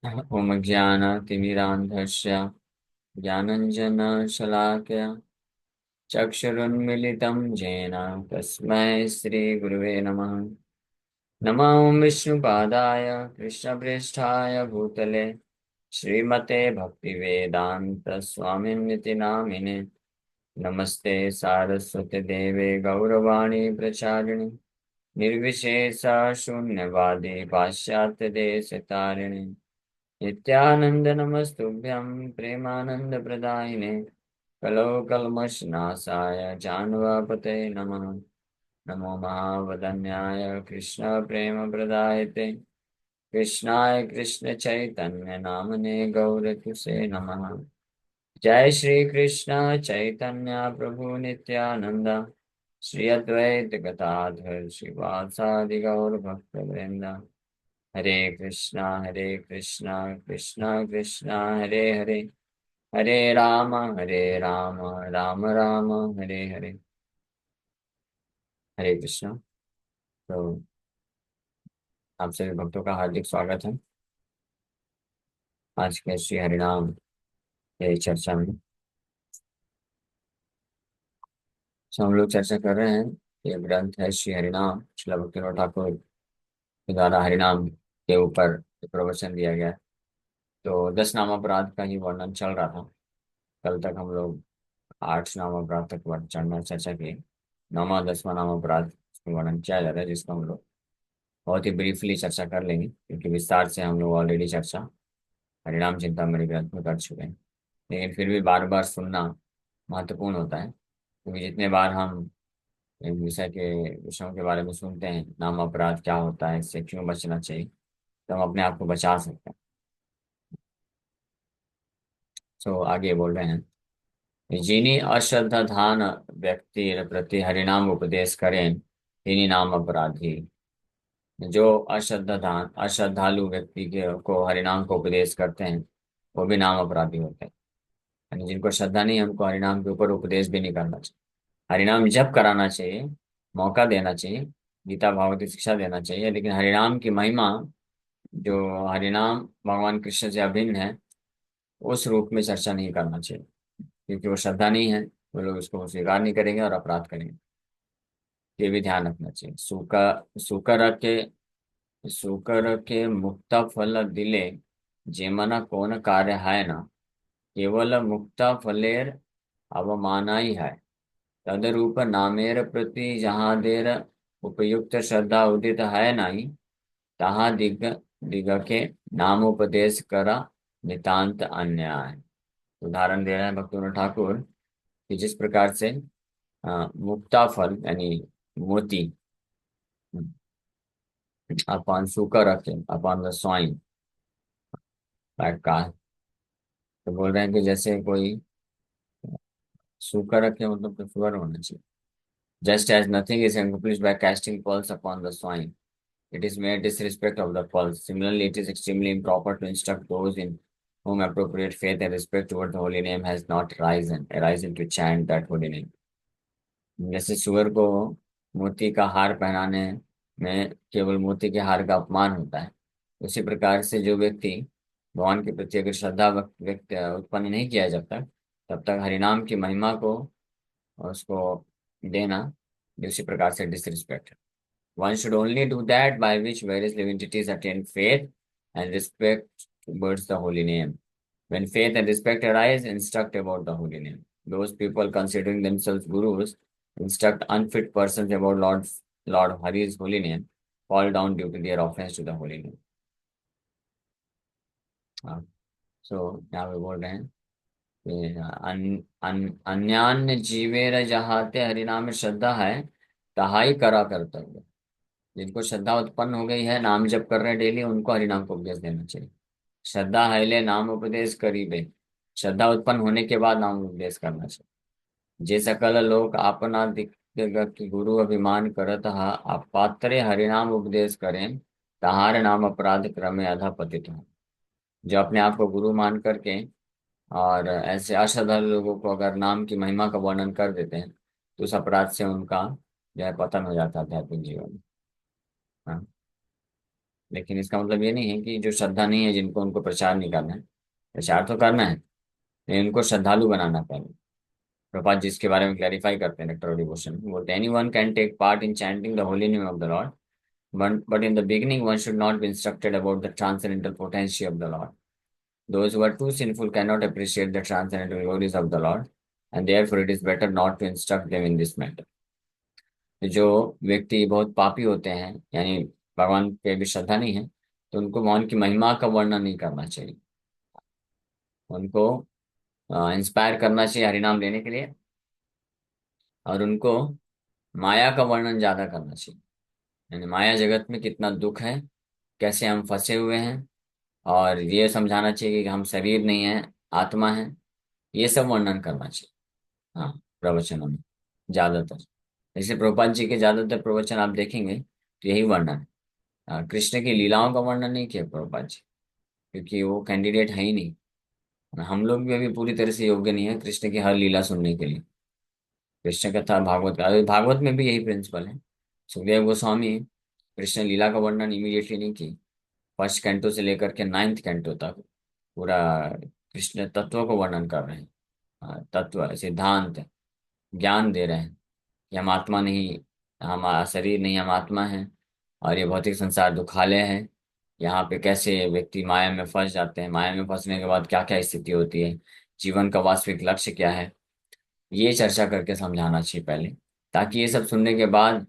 ॐ ज्ञानतिमिरान्धस्य ज्ञानञ्जनशलाकया चक्षुरुन्मिलितं येन तस्मै श्रीगुरुवे नमः। नमो विष्णुपादाय कृष्णप्रेष्ठाय भूतले श्रीमते भक्तिवेदान्तस्वामिन्निति नामिने। नमस्ते सारस्वती देवे गौरवाणी प्रचारिणे निर्विशेष शून्यवादी पाश्चात्य देश तारिणे नित्यानंद नमस्तुभ्यं प्रेमानंद प्रदायिने कलो कल्मषनाशाय जानवापते नमः। नमो महावदन्याय कृष्ण प्रेम प्रदायते कृष्णाय कृष्ण चैतन्य नामने गौरतुसे नमः। जय श्री कृष्ण चैतन्य प्रभु नित्यानंद श्री अद्वैत गदाधर श्रीवासादि गौर भक्तवृंद। हरे कृष्णा कृष्णा कृष्णा हरे हरे हरे राम राम राम हरे हरे। हरे कृष्णा। तो आप सभी भक्तों का हार्दिक स्वागत है आज के श्री हरिनाम ये चर्चा में। तो हम लोग चर्चा कर रहे हैं, ये ग्रंथ है श्री हरिनाम, श्रील भक्तिवेदांत ठाकुर के द्वारा हरिनाम के ऊपर एक प्रवचन दिया गया है। तो 10 नाम अपराध का ही वर्णन चल रहा था। कल तक हम लोग 8 नाम अपराध तक चढ़ना चर्चा की। 9वां 10वां नाम अपराध का वर्णन किया जा रहा है, जिसको हम लोग बहुत ही ब्रीफली चर्चा कर लेंगे, क्योंकि विस्तार से हम लोग ऑलरेडी चर्चा हरिनाम चिंतामणि ग्रंथ में कर चुके हैं। लेकिन फिर भी बार बार सुनना महत्वपूर्ण होता है, क्योंकि जितने बार हम इन विषयों के बारे में सुनते हैं, नाम अपराध क्या होता है, इससे क्यों बचना चाहिए, तो हम अपने आप को बचा सकते हैं। तो आगे बोल रहे हैं, जिन्हीं अश्रद्धान व्यक्ति प्रति हरिनाम उपदेश करें तिन्हीं नाम अपराधी। जो अश्रद्धालु व्यक्ति के को हरिनाम को उपदेश करते हैं, वो भी नाम अपराधी होते हैं। यानी जिनको श्रद्धा नहीं है, उनको हरिनाम के ऊपर उपदेश भी नहीं करना चाहिए। हरिनाम जप कराना चाहिए, मौका देना चाहिए, गीता भागवत की शिक्षा देना चाहिए, लेकिन हरिनाम की महिमा, जो हरिनाम भगवान कृष्ण से अभिन्न है, उस रूप में चर्चा नहीं करना चाहिए, क्योंकि वो श्रद्धा नहीं है। वो लोग उसको स्वीकार नहीं करेंगे और अपराध करेंगे। ये भी ध्यान रखना चाहिए। सुकर के सुकर के मुक्त फल दिले जेमना कौन कार्य है ना, केवल मुक्त फलेर अवमानाई है। तदरूप नामेर प्रति जहाँ देर उपयुक्त श्रद्धा उदित है नहीं, तहाँ दिग दिग के नामोपदेश करा नितांत अन्याय। उदाहरण दे रहे हैं भक्तों ठाकुर कि जिस प्रकार से मुक्ता फल यानी मोती upon sugar rake upon the swine like का, तो बोल रहे हैं कि जैसे कोई सूखा रखे मतलब तो शुगर होना चाहिए। Just as nothing is accomplished by casting pearls upon the swine, it is mere disrespect of the pearls. Similarly, it is extremely improper to instruct those in whom appropriate faith and respect toward the holy name has not arisen to chant that holy name. जैसे सुअर को मोती का हार पहनाने में केवल मोती के हार का अपमान होता है, उसी प्रकार से जो व्यक्ति भगवान के प्रति अगर श्रद्धा व्यक्त उत्पन्न नहीं किया जब तक, तब तक हरिनाम की महिमा को उसको देना भी उसी प्रकार से डिसरिस्पेक्ट है। One should only do that by which various living entities attain faith and respect towards the holy name. When faith and respect arise, instruct about the holy name. Those people considering themselves gurus instruct unfit persons about Lord Hari's holy name, fall down due to their offense to the holy name. हाँ, so यहाँ पे बोल रहे हैं कि अन्यान्य जीवेर जहाते हरिनाम में श्रद्धा है, तहाई करा कर्तव्य। जिनको श्रद्धा उत्पन्न हो गई है, नाम जप कर रहे हैं डेली, उनको हरिनाम को उपदेश देना चाहिए। श्रद्धा है ले नाम उपदेश करीबे, श्रद्धा उत्पन्न होने के बाद नाम उपदेश करना चाहिए। जे सकल लोग अपना दिग्गत गुरु अभिमान करत हा, आप पात्रे हरिनाम उपदेश करें, तहार नाम अपराध क्रमे अधा पतित हो। जो अपने आप को गुरु मान करके और ऐसे अश्रद्धालु लोगों को अगर नाम की महिमा का वर्णन कर देते हैं, तो उस अपराध से उनका जो है पतन हो जाता है आध्यात्मिक जीवन में। हाँ। लेकिन इसका मतलब ये नहीं है कि जो श्रद्धा नहीं है जिनको, उनको प्रचार नहीं करना है। प्रचार तो करना है, लेकिन उनको श्रद्धालु बनाना पहले। प्रभुपाद जी इसके बारे में क्लैरिफाई करते हैं नेक्टर ऑफ डिवोशन में, बोलते हैं anyone can take part in chanting the holy name of the lord, but in the beginning one should not be instructed about the transcendental potency of the Lord. Those who are too sinful cannot appreciate the transcendental glories of the Lord, and therefore it is better not to instruct them in this matter. जो व्यक्ति बहुत पापी होते हैं, यानी भगवान पे भी श्रद्धा नहीं है, तो उनको भगवान की महिमा का वर्णन नहीं करना चाहिए। उनको इंस्पायर करना चाहिए हरिनाम लेने के लिए, और उनको माया का वर्णन ज्यादा करना चाहिए। यानी माया जगत में कितना दुख है, कैसे हम फंसे हुए हैं, और ये समझाना चाहिए कि हम शरीर नहीं है, आत्मा है। ये सब वर्णन करना चाहिए, हाँ, प्रवचनों में ज्यादातर। जैसे प्रभुपाद जी के ज्यादातर प्रवचन आप देखेंगे तो यही वर्णन है। कृष्ण की लीलाओं का वर्णन नहीं किया प्रभुपाद जी, क्योंकि वो कैंडिडेट है ही नहीं। हम लोग भी अभी पूरी तरह से योग्य नहीं है कृष्ण की हर लीला सुनने के लिए। कृष्ण कथा भागवत का, अभी भागवत में भी यही प्रिंसिपल है। सुखदेव गोस्वामी कृष्ण लीला का वर्णन इमीडिएटली नहीं की, फर्स्ट कैंटो से लेकर के नाइन्थ कैंटो तक पूरा कृष्ण तत्व को वर्णन कर रहे हैं। तत्व सिद्धांत ज्ञान दे रहे हैं कि हम आत्मा नहीं, हम शरीर नहीं, हम आत्मा हैं, और ये भौतिक संसार दुखालय है। यहाँ पे कैसे व्यक्ति माया में फंस जाते हैं, माया में फंसने के बाद क्या क्या स्थिति होती है, जीवन का वास्तविक लक्ष्य क्या है, ये चर्चा करके समझाना चाहिए पहले। ताकि ये सब सुनने के बाद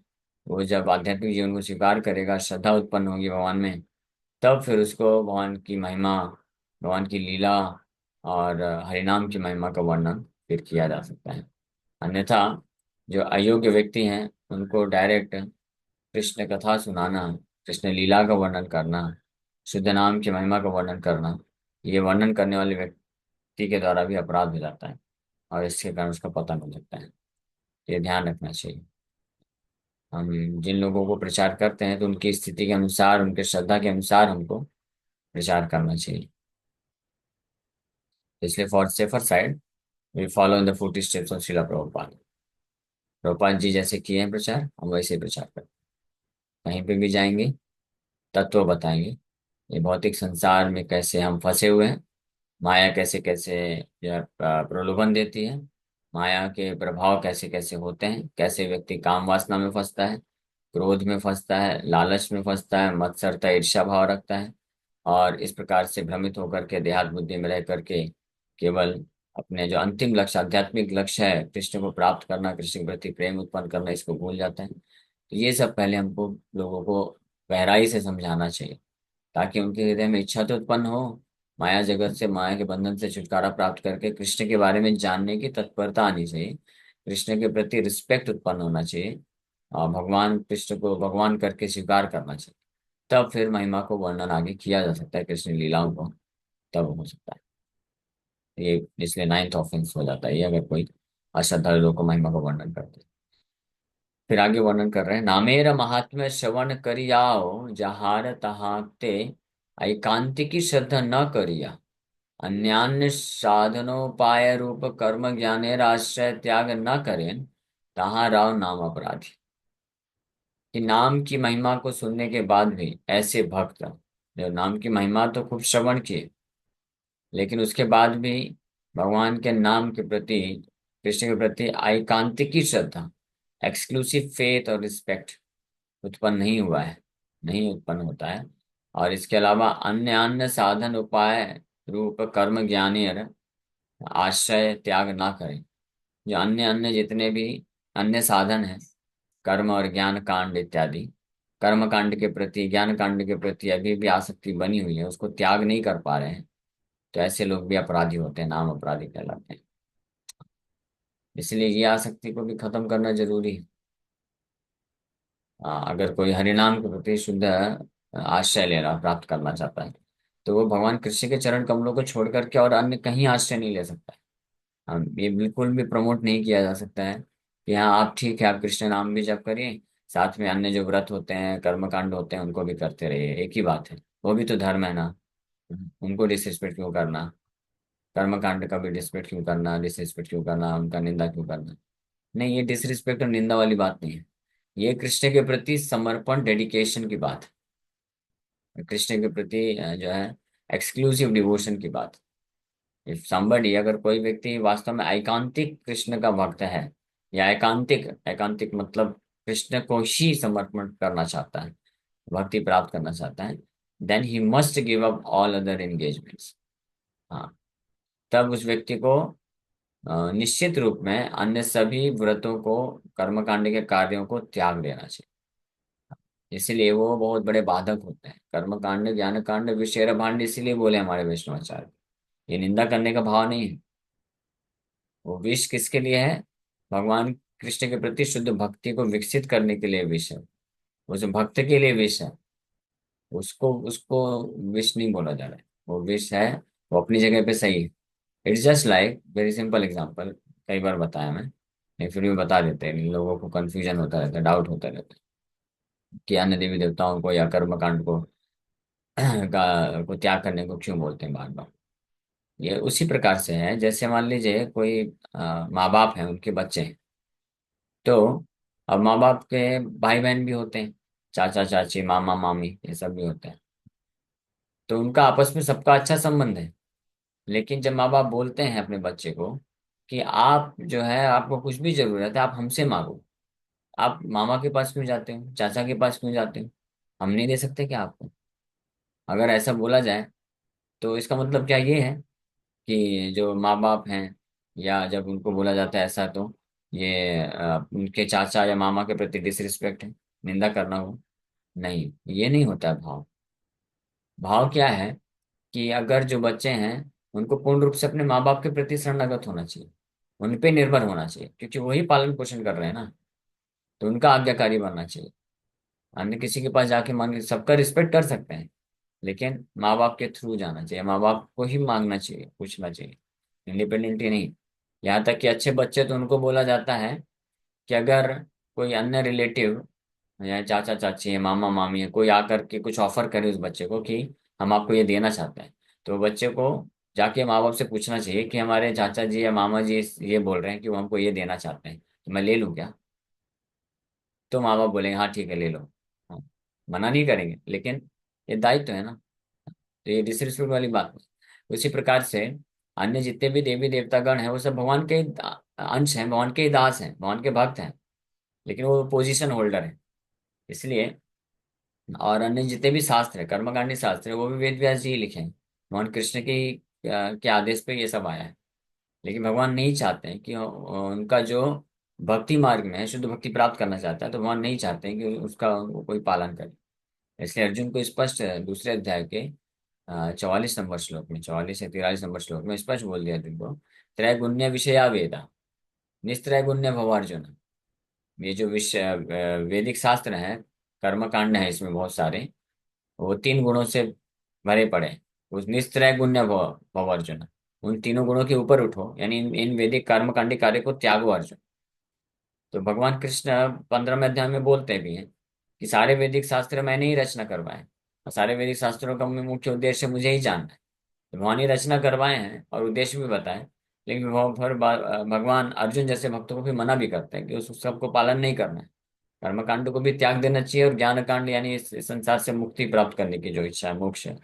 वो जब आध्यात्मिक जीवन को स्वीकार करेगा, श्रद्धा उत्पन्न होगी भगवान में, तब फिर उसको भगवान की महिमा, भगवान की लीला और हरिनाम की महिमा का वर्णन फिर किया जा सकता है। अन्यथा जो अयोग्य व्यक्ति हैं उनको डायरेक्ट कृष्ण कथा सुनाना, कृष्ण लीला का वर्णन करना, शुद्ध नाम की महिमा का वर्णन करना, ये वर्णन करने वाले व्यक्ति के द्वारा भी अपराध हो जाता है, और इसके कारण उसका पतन हो सकता है। ये ध्यान रखना चाहिए। हम जिन लोगों को प्रचार करते हैं तो उनकी स्थिति के अनुसार, उनके श्रद्धा के अनुसार हमको प्रचार करना चाहिए। इसलिए for safer side we follow in the footsteps of Srila Prabhupada. Prabhupada ji जैसे किए हैं प्रचार, हम वैसे ही प्रचार करें। कहीं पे भी जाएंगे तत्व बताएंगे, ये भौतिक संसार में कैसे हम फंसे हुए हैं, माया कैसे कैसे यह प्रलोभन देती है, माया के प्रभाव कैसे कैसे होते हैं, कैसे व्यक्ति काम वासना में फंसता है, क्रोध में फंसता है, लालच में फंसता है, मत्सरता ईर्ष्या भाव रखता है, और इस प्रकार से भ्रमित होकर के देहात बुद्धि में रह करके केवल अपने जो अंतिम लक्ष्य, आध्यात्मिक लक्ष्य है कृष्ण को प्राप्त करना, कृष्ण के प्रति प्रेम उत्पन्न करना, इसको भूल जाता है। तो ये सब पहले हमको लोगों को गहराई से समझाना चाहिए, ताकि उनके हृदय में इच्छा तो उत्पन्न हो, माया जगत से, माया के बंधन से छुटकारा प्राप्त करके कृष्ण के बारे में जानने की तत्परता आनी चाहिए, कृष्ण के प्रति रिस्पेक्ट उत्पन्न होना चाहिए, और भगवान कृष्ण को भगवान करके स्वीकार करना चाहिए। तब फिर महिमा को वर्णन आगे किया जा सकता है, कृष्ण लीलाओं को, तब हो सकता है ये। इसलिए नाइन्थ ऑफेंस हो जाता है ये, अगर कोई अश्रद्धालु को महिमा का वर्णन करते। फिर आगे वर्णन कर रहे हैं, नामेर महात्म्य श्रवण करियाओ जहार तहाँ ते एकांतिकी श्रद्धा न करिया, अन्यान्य साधनोपाय रूप कर्म ज्ञानेर आश्रय त्याग न करें, तहाँ राव नाम अपराधी। कि नाम की महिमा को सुनने के बाद भी ऐसे भक्त, जो नाम की महिमा तो खूब श्रवण किए, लेकिन उसके बाद भी भगवान के नाम के प्रति, कृष्ण के प्रति एकांतिकी श्रद्धा, एक्सक्लूसिव फेथ और रिस्पेक्ट उत्पन्न नहीं हुआ है, नहीं उत्पन्न होता है, और इसके अलावा अन्य अन्य साधन उपाय रूप कर्म ज्ञानी आश्रय त्याग ना करें। जो अन्य अन्य जितने भी अन्य साधन हैं, कर्म और ज्ञान कांड इत्यादि, कर्म कांड के प्रति, ज्ञान कांड के प्रति अभी भी आसक्ति बनी हुई है, उसको त्याग नहीं कर पा रहे हैं, तो ऐसे लोग भी अपराधी होते हैं, नाम अपराधी कहलाते हैं। इसलिए ये आसक्ति को भी खत्म करना जरूरी है। अगर कोई हरिनाम के प्रति शुद्ध आश्रय लेना प्राप्त करना चाहता है, तो वो भगवान कृष्ण के चरण कमलों को छोड़ करके और अन्य कहीं आश्रय नहीं ले सकता है। ये बिल्कुल भी प्रमोट नहीं किया जा सकता है कि हाँ आप ठीक है, आप कृष्ण नाम भी जप करिए, साथ में अन्य जो व्रत होते हैं, कर्म कांड होते हैं, उनको भी करते रहिए, एक ही बात है, वो भी तो धर्म है ना। उनको डिसरिस्पेक्ट क्यों करना, कर्म कांड का भी डिसरिस्पेक्ट क्यों करना, डिसरिस्पेक्ट क्यों करना, उनका निंदा क्यों करना। नहीं, ये डिसरिस्पेक्ट और निंदा वाली बात नहीं है, ये कृष्ण के प्रति समर्पण, डेडिकेशन की बात है। कृष्ण के प्रति जो है एक्सक्लूसिव डिवोशन की बात। इफ समबडी, अगर कोई व्यक्ति वास्तव में एकांतिक कृष्ण का भक्त है, या एकांतिक, एकांतिक मतलब कृष्ण को ही समर्पण करना चाहता है, भक्ति प्राप्त करना चाहता है, then he must give up all other engagements. हाँ, तब उस व्यक्ति को निश्चित रूप में अन्य सभी व्रतों को, कर्मकांड के कार्यों को त्याग देना चाहिए। इसीलिए वो बहुत बड़े बाधक होते हैं। कर्मकांड, ज्ञान कांड, विषय भांड, इसीलिए बोले हमारे वैष्णवाचार्य, ये निंदा करने का भाव नहीं है। वो विष किसके लिए है? भगवान कृष्ण के प्रति शुद्ध भक्ति को विकसित करने के लिए विष है। उस भक्त के लिए विष है, उसको उसको विष नहीं बोला जा रहा है, वो विष है। वो अपनी जगह पे सही है। It's just like, very simple example, कई बार बताया मैं, लेकिन फिर भी बता देते हैं, लोगों को कंफ्यूजन होता रहता है, डाउट होता रहता है कि अन्य देवी देवताओं को या कर्मकांड को को त्याग करने को क्यों बोलते हैं बार बार। ये उसी प्रकार से है, जैसे मान लीजिए कोई माँ बाप हैं, उनके बच्चे हैं, तो अब माँ बाप के भाई बहन भी होते हैं, चाचा चाची, मामा मामी, ये सब भी होते हैं। तो उनका आपस में सबका अच्छा संबंध है। लेकिन जब माँ बाप बोलते हैं अपने बच्चे को कि आप जो है, आपको कुछ भी जरूरत है आप हमसे मांगो, आप मामा के पास क्यों जाते हो, चाचा के पास क्यों जाते हो, हम नहीं दे सकते क्या आपको? अगर ऐसा बोला जाए तो इसका मतलब क्या ये है कि जो माँ बाप हैं, या जब उनको बोला जाता है ऐसा, तो ये उनके चाचा या मामा के प्रति डिसरिस्पेक्ट है, निंदा करना हो? नहीं, ये नहीं होता है भाव। भाव क्या है कि अगर जो बच्चे हैं, उनको पूर्ण रूप से अपने माँ बाप के प्रति शरणागत होना चाहिए, उन पे निर्भर होना चाहिए, क्योंकि वही पालन पोषण कर रहे हैं ना। तो उनका आज्ञाकारी बनना चाहिए। अन्य किसी के पास जाके मांग, सबका रिस्पेक्ट कर सकते हैं, लेकिन माँ बाप के थ्रू जाना चाहिए, माँ बाप को ही मांगना चाहिए, पूछना चाहिए, इंडिपेंडेंटली नहीं। यहाँ तक कि अच्छे बच्चे तो उनको बोला जाता है कि अगर कोई अन्य रिलेटिव या चाचा चाची है, मामा मामी है, कोई आकर के कुछ ऑफर करे उस बच्चे को कि हम आपको ये देना चाहते हैं, तो बच्चे को जाके माँ बाप से पूछना चाहिए कि हमारे चाचा जी या मामा जी ये बोल रहे हैं कि वो हमको ये देना चाहते हैं, तो मैं ले लूँ क्या? तो माँ बाप बोलेंगे हाँ ठीक है ले लो। हाँ, मना नहीं करेंगे, लेकिन ये दायित्व है ना। तो ये डिसरिस्पेक्ट वाली बात नहीं। उसी प्रकार से अन्य जितने भी देवी देवतागण हैं, वो सब भगवान के अंश हैं, भगवान के दास हैं, भगवान के भक्त हैं, लेकिन वो पोजीशन होल्डर है, इसलिए। और अन्य जितने भी शास्त्र है, कर्मकांडी शास्त्र है, वो भी वेद व्यास जी ही लिखे हैं, भगवान कृष्ण के आदेश पे ये सब आया है। लेकिन भगवान नहीं चाहते हैं कि उनका जो भक्ति मार्ग में है, शुद्ध भक्ति प्राप्त करना चाहता है, तो भगवान नहीं चाहते हैं कि उसका वो कोई पालन करे। इसलिए अर्जुन को स्पष्ट दूसरे अध्याय के 44 नंबर श्लोक में, 44 या 43 नंबर श्लोक में स्पष्ट बोल दिया अर्जुन को, त्रैगुण्य विषया वेदा निस्त्रैगुण्य भवार्जुन। ये जो विषय वैदिक शास्त्र है, कर्म कांड है, इसमें बहुत सारे, वो 3 गुणों से भरे पड़े हैं। उस निस्त्रय गुण्य भव अर्जुन, उन 3 गुणों के ऊपर उठो, यानी इन वैदिक कर्मकांडी कार्य को त्यागो अर्जुन। तो भगवान कृष्ण 15वें अध्याय में बोलते भी हैं कि सारे वैदिक शास्त्र मैंने ही रचना करवाए, और सारे वैदिक शास्त्रों का मुख्य उद्देश्य मुझे ही जानना है। तो भगवान ही रचना करवाए हैं और उद्देश्य भी बताए, लेकिन भगवान अर्जुन जैसे भक्तों को भी मना भी करते हैं कि उस सबको पालन नहीं करना है। कर्मकांड को भी त्याग देना चाहिए, और ज्ञान कांड यानी इस संसार से मुक्ति प्राप्त करने की जो इच्छा है, मोक्ष है,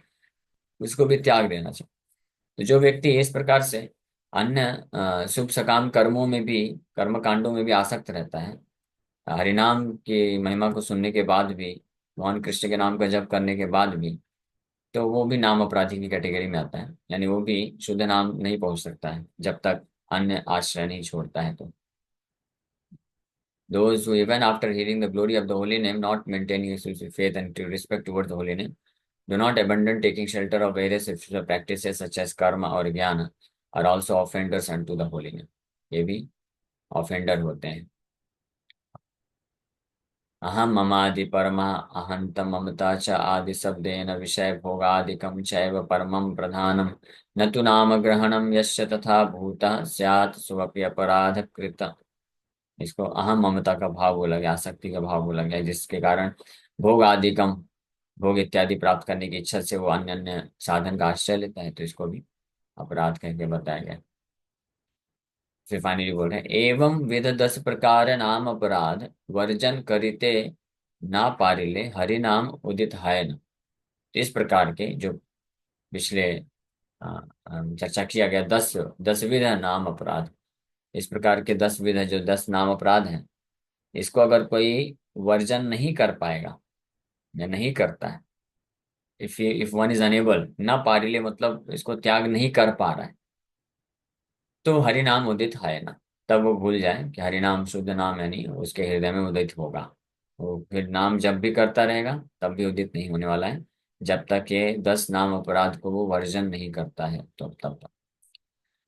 उसको भी त्याग देना चाहिए। तो जो व्यक्ति इस प्रकार से अन्य शुभ सकाम कर्मों में भी, कर्म कांडों में भी आसक्त रहता है, हरिनाम की महिमा को सुनने के बाद भी, भगवान कृष्ण के नाम का जप करने के बाद भी, तो वो भी नाम अपराधी की कैटेगरी में आता है, यानी वो भी शुद्ध नाम नहीं पहुंच सकता है जब तक अन्य आश्रय नहीं छोड़ता है। तो those who even after hearing the glory of the holy name not maintaining exclusive faith and to respect towards the holy name, do not abandon taking shelter of various spiritual practices such as karma or jnana, are also offenders unto the holy name। ये भी offender होते हैं। अहम ममादि परमा अहंत ममता च आदि शब्देन विषय भोगादिकं चैव परमं प्रधानम, न तु नाम ग्रहणम यस्य तथा भूतः स्यात् स्वपि अपराध कृत। इसको अहम ममता का भाव बोला गया, आसक्ति का भाव बोला गया, जिसके कारण भोग आदिकम, भोग इत्यादि प्राप्त करने की इच्छा से वो अन्य अन्य साधन का आश्रय लेता है, तो इसको भी अपराध कह के बताया गया। फिर फाइनली बोल रहे हैं, एवं विध 10 प्रकार नाम अपराध वर्जन करिते ना पारिले हरि नाम उदित है न। इस प्रकार के जो पिछले चर्चा किया गया 10 विध है नाम अपराध। इस प्रकार के 10 विध है, जो 10 नाम अपराध हैं, इसको अगर कोई वर्जन नहीं कर पाएगा या नहीं करता है, इफ वन इज अनेबल, ना पारिले मतलब इसको त्याग नहीं कर पा रहा है, तो हरि नाम उदित है ना, तब वो भूल जाए कि हरि नाम शुद्ध नाम है, नहीं उसके हृदय में उदित होगा। वो फिर नाम जब भी करता रहेगा तब भी उदित नहीं होने वाला है, जब तक ये 10 नाम अपराध को वो वर्जन नहीं करता है, तो तब तक।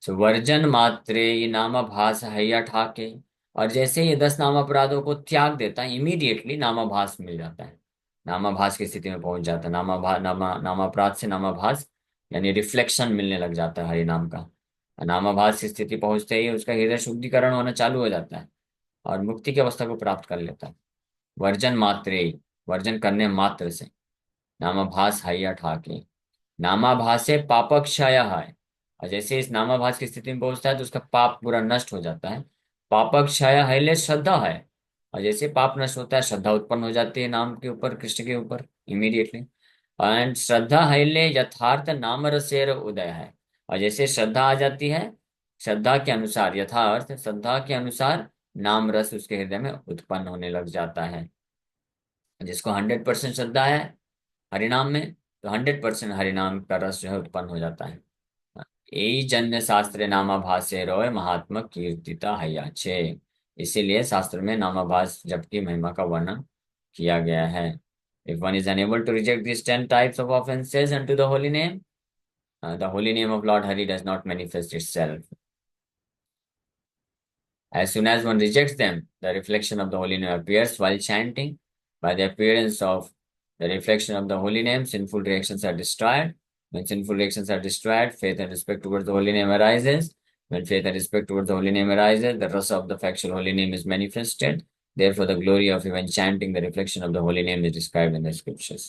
So, वर्जन मात्रे ये नामाभास हैया ठाके। और जैसे ये 10 नाम अपराधों को त्याग देता है, इमीडिएटली नामाभास मिल जाता है, नामाभास की स्थिति में पहुंच जाता है। नामापराध से नामाभास यानी रिफ्लेक्शन मिलने लग जाता है हरि नाम का। नामाभास की स्थिति पहुंचते ही उसका हृदय शुद्धिकरण होना चालू हो जाता है और मुक्ति की अवस्था को प्राप्त कर लेता है। वर्जन मात्रे, वर्जन करने मात्र से, नामाभास हैया ठाके। नामाभासे पापक्षय है। और जैसे इस नामाभास की स्थिति में पहुंचता है तो उसका पाप पूरा नष्ट हो जाता है। पापक्षय है ले श्रद्धा है। और जैसे पाप नष्ट होता है, श्रद्धा उत्पन्न हो जाती है नाम के ऊपर, कृष्ण के ऊपर, इमीडिएटली। एंड श्रद्धा है ले यथार्थ नाम रसेर उदय है। और जैसे श्रद्धा आ जाती है, श्रद्धा के अनुसार, यथार्थ श्रद्धा के अनुसार नाम रस उसके हृदय में उत्पन्न होने लग जाता है। जिसको 100% श्रद्धा है हरिनाम में, तो 100% हरिनाम का रस जो है उत्पन्न हो जाता है। यही जन्य शास्त्र नामाभाष्य रोय महात्मा कीर्तिता हयाचे। इसीलिए शास्त्र में नामाभास जप की महिमा का वर्णन किया गया है। If one is unable to reject these 10 types of offenses unto the holy name, the holy name of Lord Hari does not manifest itself. As soon as one rejects them, the reflection of the holy name appears while chanting. By the appearance of the reflection of the holy name, sinful reactions are destroyed. When sinful reactions are destroyed, faith and respect towards the holy name arises. When faith and respect towards the holy name arises, the rasa of the factual holy name is manifested. Therefore, the glory of even chanting the reflection of the holy name is described in the scriptures.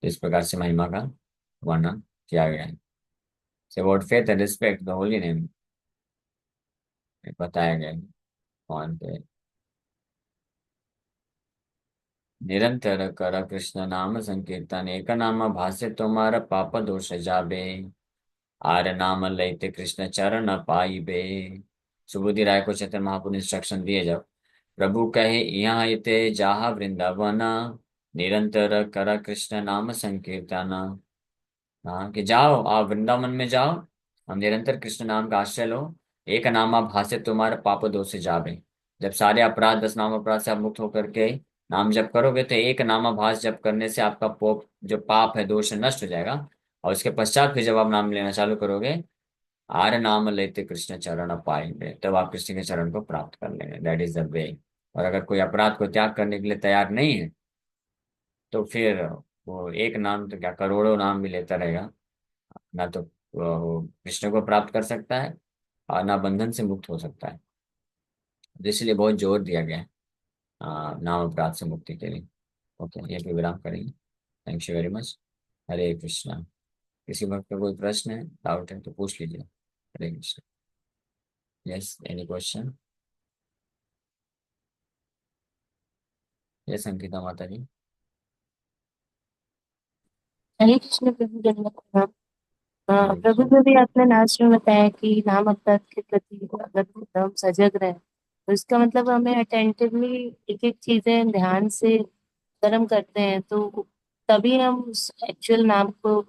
इस प्रकार से महिमा का वर्णन किया गया है। So about faith and respect, the holy name बताया गया है। कौन पे निरंतर कर कृष्ण नाम संकीर्तन, एक नाम भाष्य तुम्हारा पाप दोष जाबे। आर नाम लेते कृष्ण चरण पाइबे। सुबुद्धि राय को चैतन्य महाप्रभु ने इंस्ट्रक्शन दिए, जब प्रभु कहे यहाँ इते जाहा वृंदावन, निरंतर कर कृष्ण नाम संकीर्तन। हाँ, कि जाओ आप वृंदावन में जाओ, हम निरंतर कृष्ण नाम का आश्रय लो, एक नामा भाष्य तुम्हारा पाप दोष से जाबे। जब सारे अपराध 10 नाम अपराध से आप मुक्त होकर के नाम जप करोगे, तो एक नामाभास जप करने से आपका पोप जो पाप है, दोष है, नष्ट हो जाएगा। और उसके पश्चात फिर जब आप नाम लेना चालू करोगे, आर्य नाम लेते कृष्ण चरण पाएंगे, तब आप कृष्ण के चरण को प्राप्त कर लेंगे। That is the way. और अगर कोई अपराध को त्याग करने के लिए तैयार नहीं है, तो फिर वो एक नाम तो क्या, करोड़ों नाम भी लेता रहेगा, ना तो वो कृष्ण को प्राप्त कर सकता है और ना बंधन से मुक्त हो सकता है। तो इसलिए बहुत जोर दिया गया है नाम अपराध से मुक्ति के लिए। ओके, ये भी विराम करेंगे। Thank you very much. Hare Krishna. किसी वक्त का कोई प्रश्न है, डाउट है तो पूछ लीजिए। Hare Krishna. Yes, any question? Yes Ankita Mata ji. हरे कृष्ण प्रभु जगन्नाथ प्रणाम। हरे प्रभु कृष्ण। जो भी आपने लास्ट में बताया कि नाम अपराध के प्रति अगर हम सजग रहे तो इसका मतलब हमें अटेंटिवली एक एक चीजें ध्यान से कर्म करते हैं, तो तभी हम उस एक्चुअल नाम को,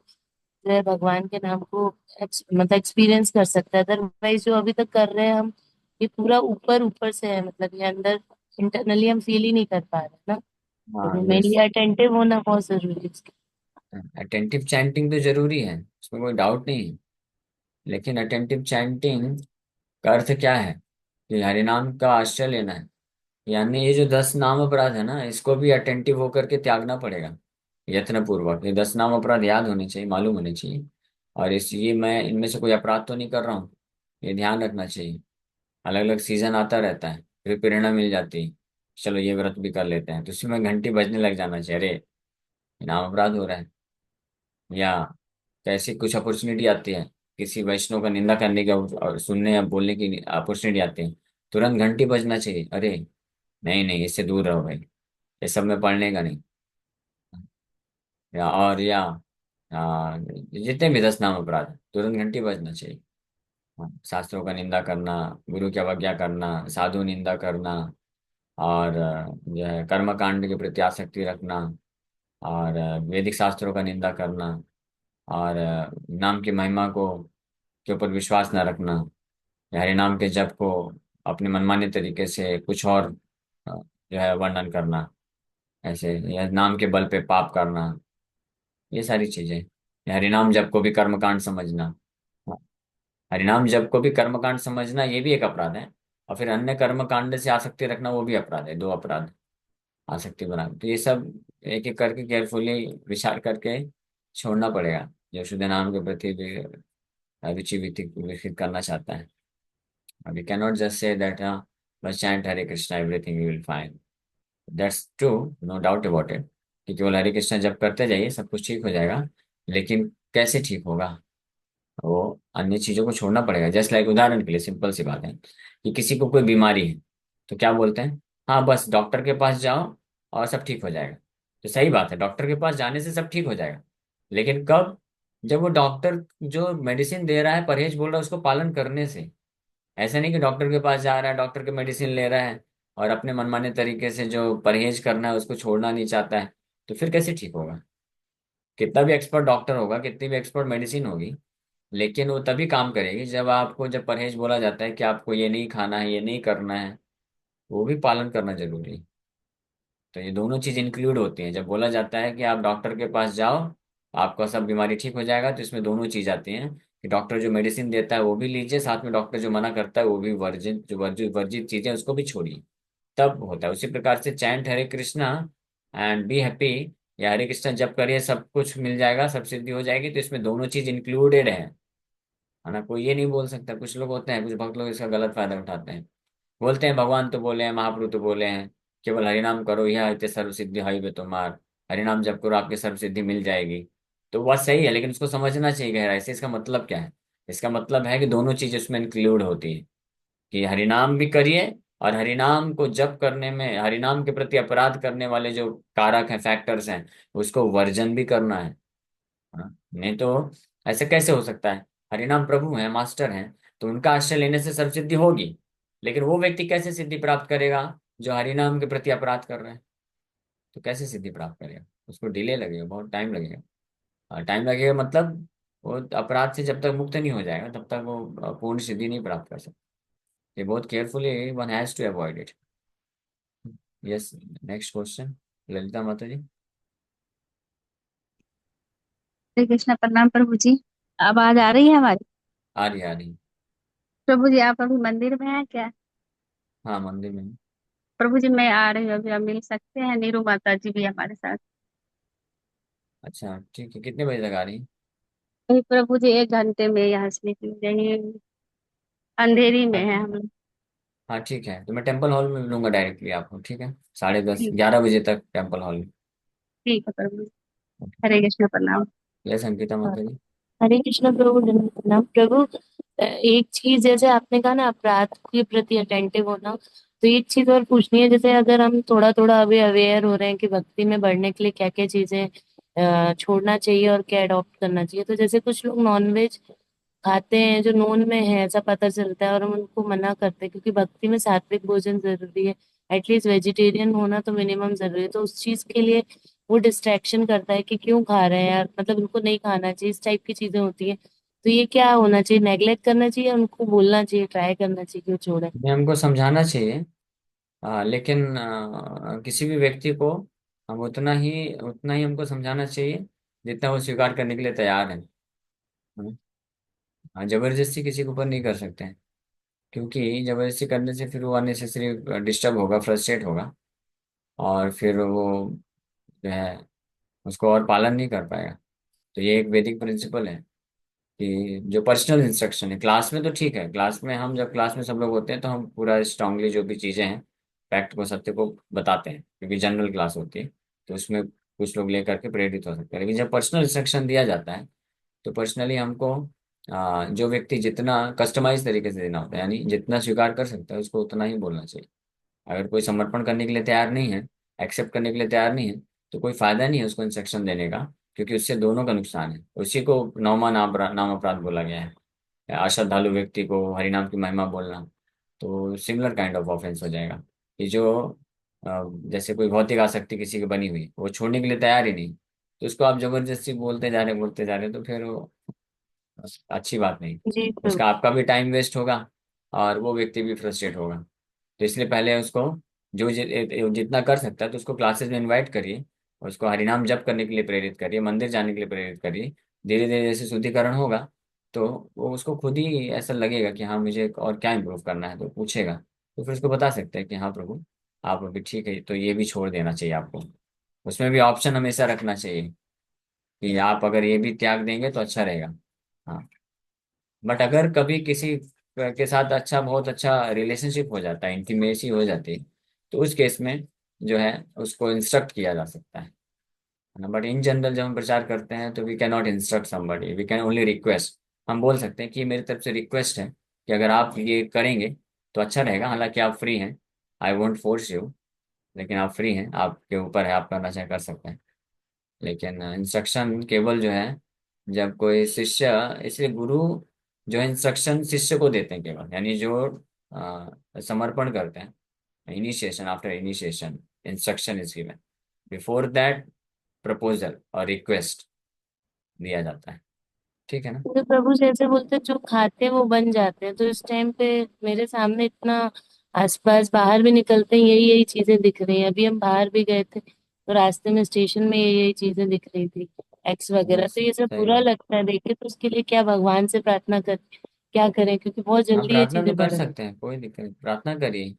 जो है भगवान के नाम को मतलब एक्सपीरियंस कर सकते हैं। अदरवाइज जो अभी तक कर रहे हैं हम, ये पूरा ऊपर ऊपर से है, मतलब ये अंदर इंटरनली हम फील ही नहीं कर पा रहे ना। हाँ, तो मेरे यस। लिए अटेंटिव होना बहुत जरूरी है। अटेंटिव चैंटिंग तो जरूरी है, उसमें कोई डाउट नहीं है। लेकिन अटेंटिव चैंटिंग का अर्थ क्या है? कि हरिनाम का आश्रय लेना है, यानी ये जो 10 नाम अपराध है ना, इसको भी अटेंटिव होकर के त्यागना पड़ेगा यत्न पूर्वक। ये 10 नाम अपराध याद होने चाहिए, मालूम होने चाहिए। और इस ये मैं इनमें से कोई अपराध तो नहीं कर रहा हूँ, ये ध्यान रखना चाहिए। अलग अलग सीजन आता रहता है, फिर प्रेरणा मिल जाती है, चलो ये व्रत भी कर लेते हैं, तो उसी में घंटी बजने लग जाना चाहिए, अरे ये नाम अपराध हो रहा है। या कैसी कुछ अपॉर्चुनिटी आती है, किसी वैष्णव का निंदा करने की और सुनने या बोलने की अपॉर्चुनिटी आती है, तुरंत घंटी बजना चाहिए, अरे नहीं नहीं, इससे दूर रहो भाई, ये सब में पढ़ने का नहीं। जितने भी 10 नाम अपराध हैं, तुरंत घंटी बजना चाहिए। हाँ, शास्त्रों का निंदा करना, गुरु की अवज्ञा करना, साधु निंदा करना, और जो है कर्म कांड के प्रति आसक्ति रखना, और वैदिक शास्त्रों का निंदा करना, और नाम की महिमा को के ऊपर विश्वास न रखना, या हरि नाम के जप को अपने मनमाने तरीके से कुछ और जो है वर्णन करना, ऐसे या नाम के बल पे पाप करना, ये सारी चीजें। या हरिनाम जप को भी कर्मकांड समझना। हाँ, हरिनाम जप को भी कर्मकांड समझना, ये भी एक अपराध है। और फिर अन्य कर्मकांड से आसक्ति रखना, वो भी अपराध है, 2 अपराध। आसक्ति बना, तो ये सब एक एक करके केयरफुली विचार करके छोड़ना पड़ेगा, जो शुद्ध नाम के प्रति भी रुचि विकसित विकसित करना चाहता है। We can not just say that बस chant Hare Krishna everything you will find. That's true, no doubt about it, कि केवल हरे कृष्णा जप करते जाइए सब कुछ ठीक हो जाएगा। लेकिन कैसे ठीक होगा, वो अन्य चीजों को छोड़ना पड़ेगा। जस्ट लाइक, उदाहरण के लिए सिंपल सी बात है कि किसी को कोई बीमारी है, तो क्या बोलते हैं, हाँ बस डॉक्टर के पास जाओ और सब ठीक हो जाएगा। तो सही बात है, डॉक्टर के पास जाने से सब ठीक हो जाएगा। लेकिन कब? जब वो डॉक्टर जो मेडिसिन दे रहा है, परहेज बोल रहा है, उसको पालन करने से। ऐसा नहीं कि डॉक्टर के पास जा रहा है, डॉक्टर के मेडिसिन ले रहा है, और अपने मनमाने तरीके से जो परहेज करना है उसको छोड़ना नहीं चाहता है। तो फिर कैसे ठीक होगा? कितना भी एक्सपर्ट डॉक्टर होगा, कितनी भी एक्सपर्ट मेडिसिन होगी, लेकिन वो तभी काम करेगी जब आपको, जब परहेज बोला जाता है कि आपको ये नहीं खाना है, ये नहीं करना है, वो भी पालन करना जरूरी है। तो ये दोनों चीज इंक्लूड होती हैं जब बोला जाता है कि आप डॉक्टर के पास जाओ, आपका सब बीमारी ठीक हो जाएगा। तो इसमें दोनों चीज आती हैं कि डॉक्टर जो मेडिसिन देता है वो भी लीजिए, साथ में डॉक्टर जो मना करता है वो भी, वर्जित जो वर्जित वर्जित चीजें उसको भी छोड़िए, तब होता है। उसी प्रकार से chant Hare Krishna and be happy, या हरे कृष्णा जब करिए सब कुछ मिल जाएगा, सब सिद्धि हो जाएगी, तो इसमें दोनों चीज इंक्लूडेड है ना। कोई ये नहीं बोल सकता, कुछ लोग होते हैं, कुछ भक्त लोग इसका गलत फायदा उठाते हैं। बोलते हैं भगवान तो बोले हैं, महाप्रभु तो बोले हैं, केवल हरिनाम करो यह इतने सर्व सिद्धि है तुम्हार, हरिनाम जप करो आपके सर्व सिद्धि मिल जाएगी। तो बात सही है, लेकिन उसको समझना चाहिए गहराई से, इसका मतलब क्या है। इसका मतलब है कि दोनों चीज उसमें इंक्लूड होती है, कि हरिनाम भी करिए, और हरिनाम को जप करने में, हरिनाम के प्रति अपराध करने वाले जो कारक हैं, फैक्टर्स हैं, उसको वर्जन भी करना है। हाँ, नहीं तो ऐसे कैसे हो सकता है? हरिनाम प्रभु हैं, मास्टर हैं, तो उनका आश्रय लेने से सर्व सिद्धि होगी। लेकिन वो व्यक्ति कैसे सिद्धि प्राप्त करेगा जो हरिनाम के प्रति अपराध कर रहे हैं? तो कैसे सिद्धि प्राप्त करेगा? उसको डिले लगेगा, बहुत टाइम लगेगा। और टाइम लगेगा मतलब, वो अपराध से जब तक मुक्त नहीं हो जाएगा तब तक वो पूर्ण सिद्धि नहीं प्राप्त कर सकता। ये बहुत carefully one has to avoid it. Yes. Next question, Lalita Mata ji. हरे कृष्णा, प्रणाम प्रभु जी। आवाज आ रही है हमारी? आ रही, आ रही। प्रभु जी, आप अभी मंदिर में हैं क्या? हाँ, मंदिर में हूँ। प्रभु जी, मैं आ रही हूँ अभी, आप मिल सकते हैं? नीरू माता जी भी हमारे साथ। अच्छा ठीक है, कितने बजे तक आ रही? अभी प्रभु जी 1 घंटे में यहाँ से निकलेंगे। अंधेरी में है अच्छा। हम लोग। हाँ ठीक है, तो मैं टेम्पल हॉल में मिलूंगा डायरेक्टली आपको, ठीक है, 10:30 ठीक। 11 बजे तक टेम्पल हॉल में। ठीक है प्रभु जी। हरे कृष्ण, प्रणाम। यस अंकिता हाँ, माता जी। हरे कृष्ण प्रभु, दंडवत प्रणाम प्रभु। एक चीज जैसे आपने कहा ना, अपराध के प्रति अटेंटिव होना, तो एक चीज और पूछनी है। जैसे अगर हम थोड़ा थोड़ा अभी अवेयर हो रहे हैं कि भक्ति में बढ़ने के लिए क्या क्या चीजें छोड़ना चाहिए और क्या अडॉप्ट करना चाहिए, तो जैसे कुछ लोग नॉनवेज खाते हैं जो नोन में है, ऐसा पता चलता है, और हम उनको मना करते हैं क्योंकि भक्ति में सात्विक भोजन जरूरी है। एटलीस्ट वेजिटेरियन होना तो मिनिमम जरूरी है। तो उस चीज के लिए वो डिस्ट्रैक्शन करता है कि क्यों खा रहे हैं यार, मतलब उनको नहीं खाना चाहिए, इस टाइप की चीजें होती है। तो ये क्या होना चाहिए, नेग्लेक्ट करना चाहिए, उनको बोलना चाहिए, ट्राई करना चाहिए क्यों छोड़े? ये हमको समझाना चाहिए। लेकिन किसी भी व्यक्ति को हम उतना ही हमको समझाना चाहिए जितना वो स्वीकार करने के लिए तैयार है। जबरदस्ती किसी के ऊपर नहीं कर सकते हैं, क्योंकि जबरदस्ती करने से फिर वो अननेसेसरी डिस्टर्ब होगा, फ्रस्ट्रेट होगा, और फिर वो जो है उसको और पालन नहीं कर पाएगा। तो ये एक वैदिक प्रिंसिपल है कि जो पर्सनल इंस्ट्रक्शन है, क्लास में तो ठीक है, क्लास में हम जब क्लास में सब लोग होते हैं तो हम पूरा स्ट्रांगली जो भी चीज़ें हैं, फैक्ट को, सत्य को बताते हैं, क्योंकि जनरल क्लास होती है, तो उसमें कुछ लोग लेकर के प्रेरित हो सकते हैं। लेकिन जब पर्सनल इंस्ट्रक्शन दिया जाता है, तो पर्सनली हमको जो व्यक्ति जितना कस्टमाइज तरीके से देना होता है, यानी जितना स्वीकार कर सकता है उसको उतना ही बोलना चाहिए। अगर कोई समर्पण करने के लिए तैयार नहीं है, एक्सेप्ट करने के लिए तैयार नहीं है, तो कोई फायदा नहीं है उसको इंस्ट्रक्शन देने का। क्योंकि उससे दोनों का नुकसान है। उसी को नौमा नाम अपराध बोला गया है। अश्रद्धालु व्यक्ति को हरिनाम की महिमा बोलना, तो सिमिलर काइंड ऑफ ऑफेंस हो जाएगा। कि जो जैसे कोई भौतिक आसक्ति किसी की बनी हुई, वो छोड़ने के लिए तैयार ही नहीं, तो उसको आप जबरदस्ती बोलते जा रहे, तो फिर वो अच्छी बात नहीं। जी उसका प्रभु। आपका भी टाइम वेस्ट होगा, और वो व्यक्ति भी फ्रस्ट्रेट होगा। तो इसलिए पहले उसको जितना कर सकता है तो उसको क्लासेस में इनवाइट करिए, और उसको हरिनाम जप करने के लिए प्रेरित करिए, मंदिर जाने के लिए प्रेरित करिए। धीरे धीरे जैसे शुद्धिकरण होगा, तो वो उसको खुद ही ऐसा लगेगा कि हाँ, मुझे और क्या इम्प्रूव करना है, तो पूछेगा। तो फिर उसको बता सकते हैं कि हाँ प्रभु, आप अभी ठीक है, तो ये भी छोड़ देना चाहिए आपको। उसमें भी ऑप्शन हमेशा रखना चाहिए कि आप अगर ये भी त्याग देंगे तो अच्छा रहेगा। हाँ। बट अगर कभी किसी के साथ बहुत अच्छा रिलेशनशिप हो जाता है, इंटीमेसी हो जाती है, तो उस केस में जो है उसको इंस्ट्रक्ट किया जा सकता है ना। बट इन जनरल जब हम प्रचार करते हैं, तो we can not instruct somebody, we can only request. हम बोल सकते हैं कि ये मेरी तरफ से रिक्वेस्ट है कि अगर आप ये करेंगे तो अच्छा रहेगा, हालांकि आप फ्री हैं, आई वोंट फोर्स यू, लेकिन आप फ्री हैं, आपके ऊपर है, आप करना चाहे कर सकते हैं। लेकिन इंस्ट्रक्शन केवल जो है जब कोई शिष्य, इसलिए गुरु जो है इंस्ट्रक्शन शिष्य को देते हैं केवल, यानी जो समर्पण करते हैं, initiation, after initiation instruction is given, before that proposal और रिक्वेस्ट दिया जाता है। ठीक है ना। तो प्रभु जैसे बोलते हैं, जो खाते हैं वो बन जाते हैं, तो इस टाइम पे मेरे सामने इतना आसपास बाहर भी निकलते हैं, यही यही चीजें दिख रही हैं। अभी हम बाहर भी गए थे तो रास्ते में स्टेशन में यही यही चीजें दिख रही थी, एक्स वगैरह। तो ये सब सही बुरा बात। लगता है देखे, तो उसके लिए क्या भगवान से प्रार्थना कर, क्या करें, क्योंकि बहुत आप जल्दी ये प्रार्थना तो चीजें कर बढ़ रही हैं। सकते हैं, कोई दिक्कत नहीं, प्रार्थना करिए।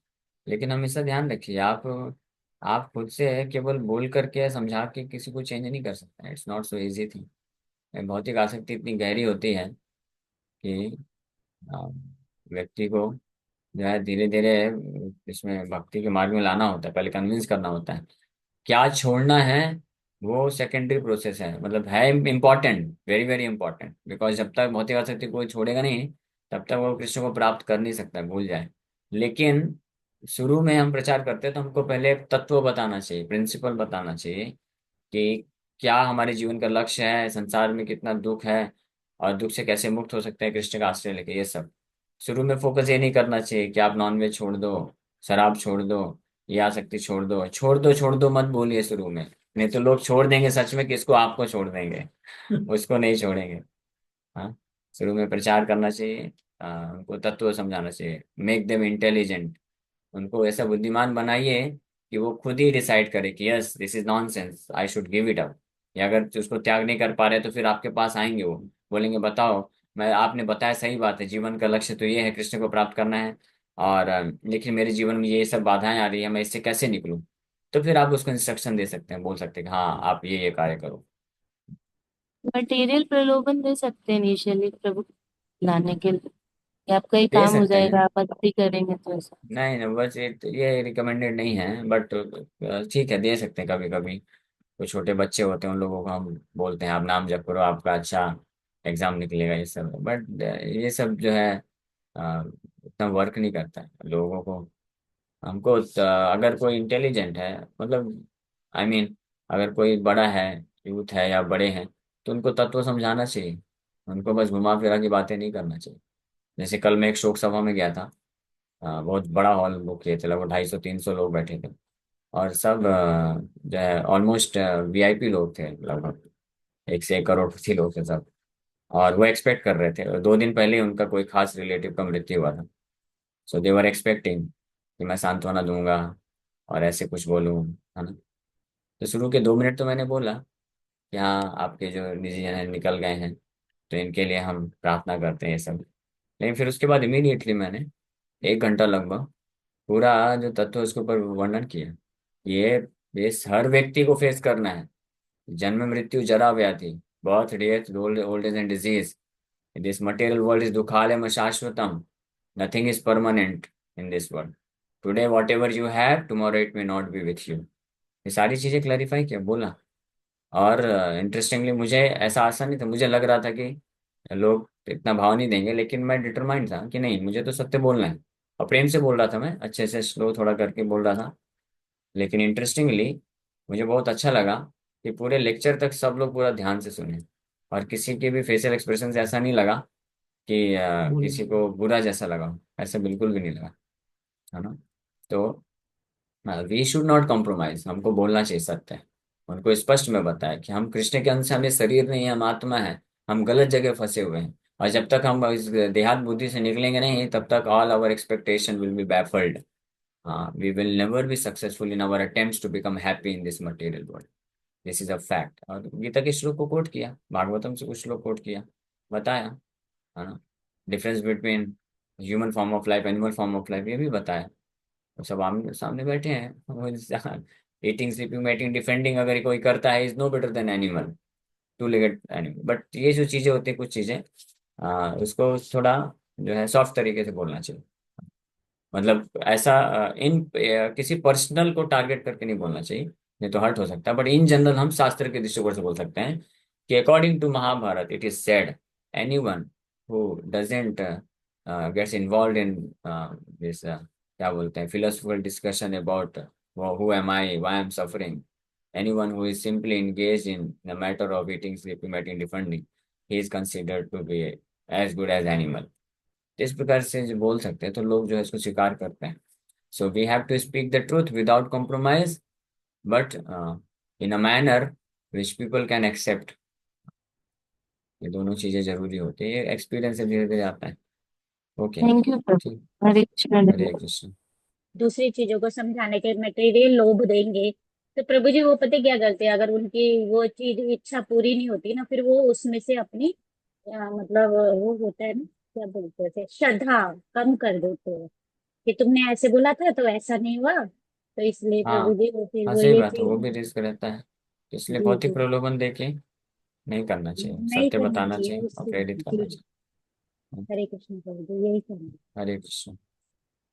लेकिन हमेशा ध्यान रखिए, आप खुद से केवल बोल करके या समझा के किसी को चेंज नहीं कर सकते। It's not so easy thing. भौतिक आसक्ति इतनी गहरी होती है कि आ, व्यक्ति को जो है धीरे धीरे इसमें भक्ति के मार्ग में लाना होता है, पहले कन्विंस करना होता है। क्या छोड़ना है वो सेकेंडरी प्रोसेस है, मतलब है important, very very important, because जब तक भौतिक आसक्ति कोई छोड़ेगा नहीं, तब तक वो कृष्ण को प्राप्त कर नहीं सकता, भूल जाए। लेकिन शुरू में हम प्रचार करते हैं तो हमको पहले तत्व बताना चाहिए, प्रिंसिपल बताना चाहिए कि क्या हमारे जीवन का लक्ष्य है, संसार में कितना दुख है, और दुख से कैसे मुक्त हो सकते हैं कृष्ण का आश्रय लेके, ये सब। शुरू में फोकस ये नहीं करना चाहिए कि आप नॉनवेज छोड़ दो, शराब छोड़ दो, ये आसक्ति छोड़ दो मत बोलिए शुरू में। नहीं तो लोग छोड़ देंगे सच में, किसको, आपको छोड़ देंगे उसको नहीं छोड़ेंगे। हाँ। शुरू में प्रचार करना चाहिए, उनको तत्व समझाना चाहिए, मेक देम इंटेलिजेंट। उनको ऐसा बुद्धिमान बनाइए कि वो खुद ही डिसाइड करे कि yes this is nonsense, I should give it up. या अगर उसको त्याग नहीं कर पा रहे, तो फिर आपके पास आएंगे, वो बोलेंगे बताओ, मैं, आपने बताया सही बात है, जीवन का लक्ष्य तो ये है, कृष्ण को प्राप्त करना है, और लेकिन मेरे जीवन में ये सब बाधाएं आ रही है, मैं इससे कैसे निकलूं। तो फिर आप उसको इंस्ट्रक्शन दे सकते हैं, बोल सकते हैं कि हाँ आप ये कार्य करो। मटेरियल प्रलोभन दे सकते हैं इनिशियली प्रभु लाने के लिए, कि आपका ही दे काम हो सकते हैं। जाएगा, आप भक्ति करेंगे तो ऐसा। नहीं नहीं, बस ये रिकमेंडेड नहीं है, बट ठीक है, दे सकते हैं कभी कभी। कोई छोटे बच्चे होते हैं, उन लोगों को हम बोलते हैं आप नाम जप करो, आपका अच्छा एग्जाम निकलेगा, ये सब। बट ये सब जो है उतना वर्क नहीं करता है लोगों को। हमको अगर कोई इंटेलिजेंट है, मतलब आई मीन अगर कोई बड़ा है, यूथ है या बड़े हैं, तो उनको तत्व समझाना चाहिए। उनको बस घुमा फिरा की बातें नहीं करना चाहिए। जैसे कल मैं एक शोक सभा में गया था, बहुत बड़ा हॉल बुक किए थे, लगभग 250-300 लोग बैठे थे, और सब जो है ऑलमोस्ट वीआईपी लोग थे, लगभग 1 से 1 करोड़पति लोग थे सब। और वो एक्सपेक्ट कर रहे थे, 2 दिन पहले ही उनका कोई खास रिलेटिव का मृत्यु हुआ था। सो दे वर एक्सपेक्टिंग कि मैं सांत्वना दूंगा और ऐसे कुछ बोलूँ, है ना। तो शुरू के 2 मिनट तो मैंने बोला कि हाँ, आपके जो निजी जन है निकल गए हैं, तो इनके लिए हम प्रार्थना करते हैं, ये सब। लेकिन फिर उसके बाद इमीडिएटली मैंने 1 घंटा लगभग पूरा जो तत्व है उसके ऊपर वर्णन किया। ये ये हर व्यक्ति को फेस करना है, जन्म मृत्यु जरा व्याधि, birth death old age and disease, this material world is दुखालयम शाश्वतम, nothing is permanent in this world, today whatever you have tomorrow it may not be with you. ये सारी चीजें क्लैरिफाई किया, बोला। और इंटरेस्टिंगली मुझे ऐसा आशा नहीं था, मुझे लग रहा था कि लोग इतना भाव नहीं देंगे, लेकिन मैं डिटरमाइंड था कि नहीं, मुझे तो सत्य बोलना है। और प्रेम से बोल रहा था, मैं अच्छे से स्लो थोड़ा करके बोल रहा था। लेकिन इंटरेस्टिंगली मुझे बहुत अच्छा लगा कि पूरे लेक्चर तक सब लोग पूरा ध्यान से सुने, और किसी के भी फेशियल एक्सप्रेशन से ऐसा नहीं लगा कि किसी को बुरा जैसा लगा हो। ऐसा बिल्कुल भी नहीं लगा, है ना। तो वी शुड नॉट कॉम्प्रोमाइज, हमको बोलना चाहिए सत्य। उनको स्पष्ट में बताया कि हम कृष्ण के अंश हैं, हम ये शरीर नहीं है, हम आत्मा है, हम गलत जगह फंसे हुए हैं। और जब तक हम इस देहात बुद्धि से निकलेंगे नहीं, तब तक all our expectation will be baffled. हाँ, we will never be successful in our attempts to become happy in this material world. This is a fact. और गीता के श्लोक को कोट किया, भागवतम से कुछ श्लोक कोट किया, बताया, है ना। Difference between human form of life, animal form of life, ये भी बताया। तो सब आमने सामने बैठे हैं। ईटिंग, स्लीपिंग, मेटिंग, डिफेंडिंग अगर कोई करता है, is no better than animal, two legged animal. But ये जो चीजें होती है, कुछ चीजें उसको थोड़ा जो है सॉफ्ट तरीके से बोलना चाहिए। मतलब ऐसा किसी पर्सनल को टारगेट करके नहीं बोलना चाहिए, नहीं तो हर्ट हो सकता है। बट इन जनरल हम शास्त्र के दृष्टिकोण से बोल सकते हैं कि according to Mahabharata it is said, anyone who doesn't gets involve in this क्या बोलते हैं, philosophical discussion about who am I, why I am suffering, anyone who is simply engaged in the matter of eating, sleeping, mating, defending, he is considered to be as good as animal। इस प्रकार से जो बोल सकते हैं तो लोग जो है इसको स्वीकार करते हैं। So we have to speak the truth without compromise, but in a manner which people can accept. ये दोनों चीजें जरूरी होती है, ये एक्सपीरियंस से धीरे धीरे आता है। ओके। थैंक यू ठीक। प्रभु, हरे कृष्ण। हरे कृष्ण। दूसरी चीजों को समझाने के मटेरियल लोभ देंगे तो प्रभु जी वो पता क्या करते हैं, अगर उनकी वो चीज इच्छा पूरी नहीं होती ना, फिर वो उसमें से अपनी मतलब वो होता है ना, क्या बोलते थे, श्रद्धा कम कर देते हैं कि तुमने ऐसे बोला था तो ऐसा नहीं हुआ, तो इसलिए हाँ, प्रभु जी वो फिर हाँ वो सही ये बात है, वो चीज। भी रिस्क रहता है। तो इसलिए जी भौतिक जी। प्रलोभन देके नहीं करना चाहिए, नहीं सत्य करना बताना चाहिए चाहिए और उससे। प्रेरित जी। करना चाहिए। हरे कृष्ण प्रभु जी, यही करना। हरे कृष्ण।